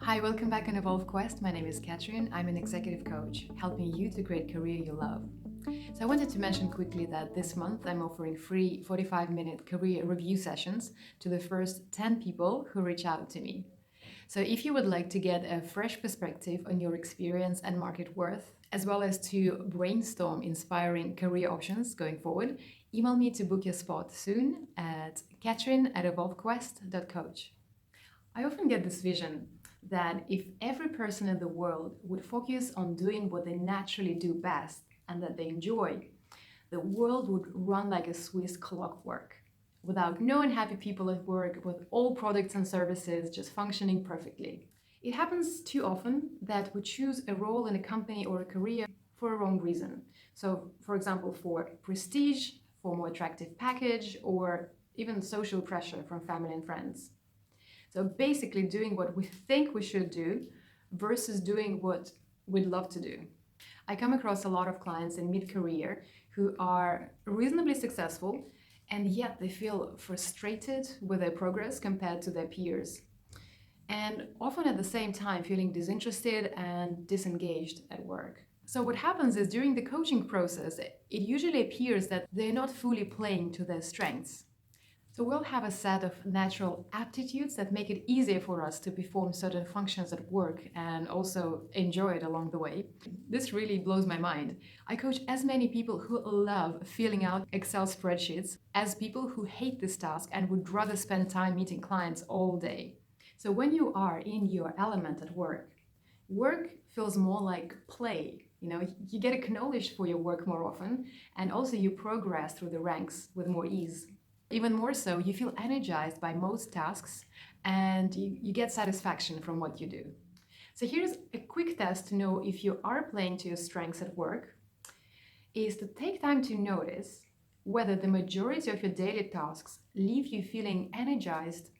Hi, welcome back on Evolve Quest. My name is Katrin. I'm an executive coach, helping you to create a career you love. So I wanted to mention quickly that this month I'm offering free 45-minute career review sessions to the first 10 people who reach out to me. So if you would like to get a fresh perspective on your experience and market worth, as well as to brainstorm inspiring career options going forward, email me to book your spot soon at katrin@evolvequest.coach. I often get this vision that if every person in the world would focus on doing what they naturally do best and that they enjoy, the world would run like a Swiss clockwork, without no unhappy people at work, with all products and services just functioning perfectly. It happens too often that we choose a role in a company or a career for a wrong reason. So, for example, for prestige, for more attractive package, or even social pressure from family and friends. So basically doing what we think we should do versus doing what we'd love to do. I come across a lot of clients in mid-career who are reasonably successful and yet they feel frustrated with their progress compared to their peers. And often at the same time feeling disinterested and disengaged at work. So what happens is during the coaching process, it usually appears that they're not fully playing to their strengths. So we'll have a set of natural aptitudes that make it easier for us to perform certain functions at work and also enjoy it along the way. This really blows my mind. I coach as many people who love filling out Excel spreadsheets as people who hate this task and would rather spend time meeting clients all day. So when you are in your element at work, work feels more like play. You get acknowledged for your work more often, and also you progress through the ranks with more ease. Even more so, you feel energized by most tasks and you get satisfaction from what you do. So here's a quick test to know if you are playing to your strengths at work, is to take time to notice whether the majority of your daily tasks leave you feeling energized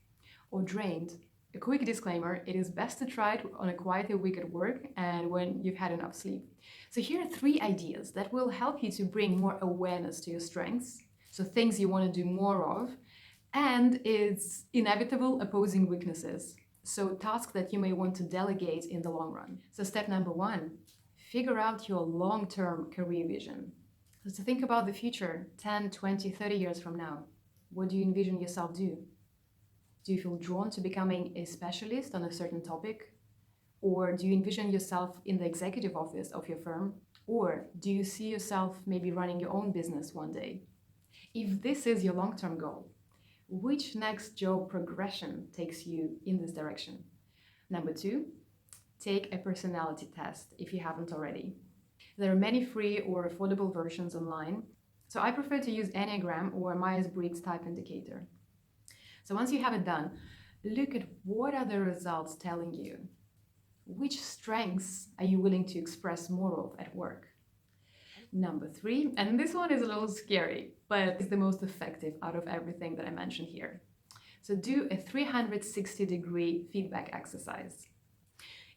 or drained. A quick disclaimer, it is best to try it on a quieter week at work and when you've had enough sleep. So here are 3 ideas that will help you to bring more awareness to your strengths, so things you want to do more of, and its inevitable opposing weaknesses, so tasks that you may want to delegate in the long run. So step number 1, figure out your long-term career vision. So think about the future, 10, 20, 30 years from now. What do you envision yourself do? Do you feel drawn to becoming a specialist on a certain topic? Or do you envision yourself in the executive office of your firm? Or do you see yourself maybe running your own business one day? If this is your long-term goal, which next job progression takes you in this direction? Number 2, take a personality test if you haven't already. There are many free or affordable versions online, so I prefer to use Enneagram or Myers-Briggs type indicator. So once you have it done, look at what are the results telling you. Which strengths are you willing to express more of at work? Number 3, and this one is a little scary, but it's the most effective out of everything that I mentioned here. So do a 360-degree feedback exercise.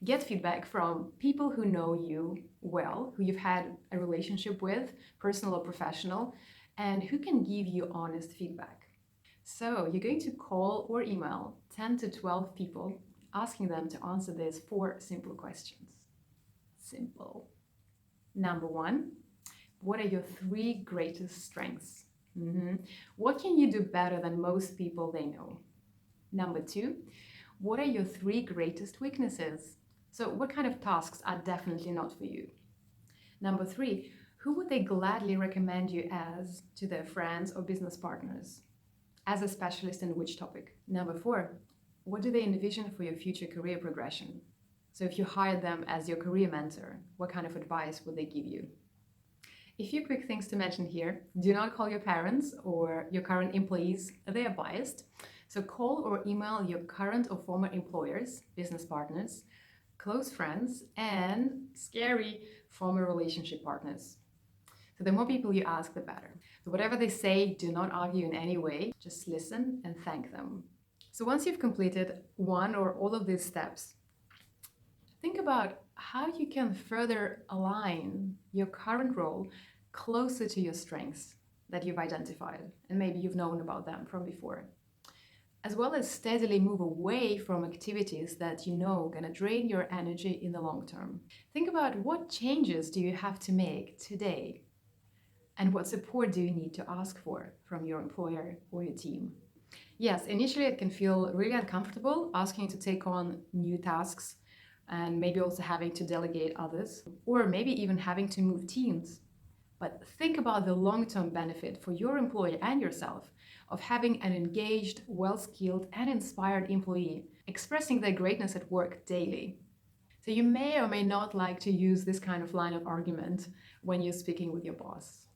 Get feedback from people who know you well, who you've had a relationship with, personal or professional, and who can give you honest feedback. So you're going to call or email 10 to 12 people, asking them to answer these 4 simple questions. Simple. Number 1, what are your 3 greatest strengths? What can you do better than most people they know? Number 2, what are your 3 greatest weaknesses? So what kind of tasks are definitely not for you? Number 3, who would they gladly recommend you as to their friends or business partners? As a specialist in which topic? Number 4, what do they envision for your future career progression? So if you hired them as your career mentor, what kind of advice would they give you? A few quick things to mention here. Do not call your parents or your current employees. They are biased. So call or email your current or former employers, business partners, close friends, and scary former relationship partners. So the more people you ask, the better. So whatever they say, do not argue in any way. Just listen and thank them. So once you've completed one or all of these steps, think about how you can further align your current role closer to your strengths that you've identified, and maybe you've known about them from before. as well as steadily move away from activities that you know are going to drain your energy in the long term. Think about what changes do you have to make today, and what support do you need to ask for from your employer or your team. Yes, initially it can feel really uncomfortable asking to take on new tasks and maybe also having to delegate others, or maybe even having to move teams. But think about the long-term benefit for your employer and yourself of having an engaged, well-skilled, and inspired employee expressing their greatness at work daily. So you may or may not like to use this kind of line of argument when you're speaking with your boss.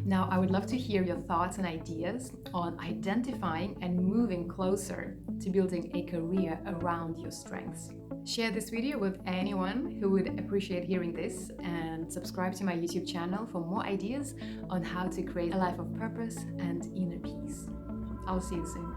Now, I would love to hear your thoughts and ideas on identifying and moving closer to building a career around your strengths. Share this video with anyone who would appreciate hearing this, and subscribe to my YouTube channel for more ideas on how to create a life of purpose and inner peace. I'll see you soon.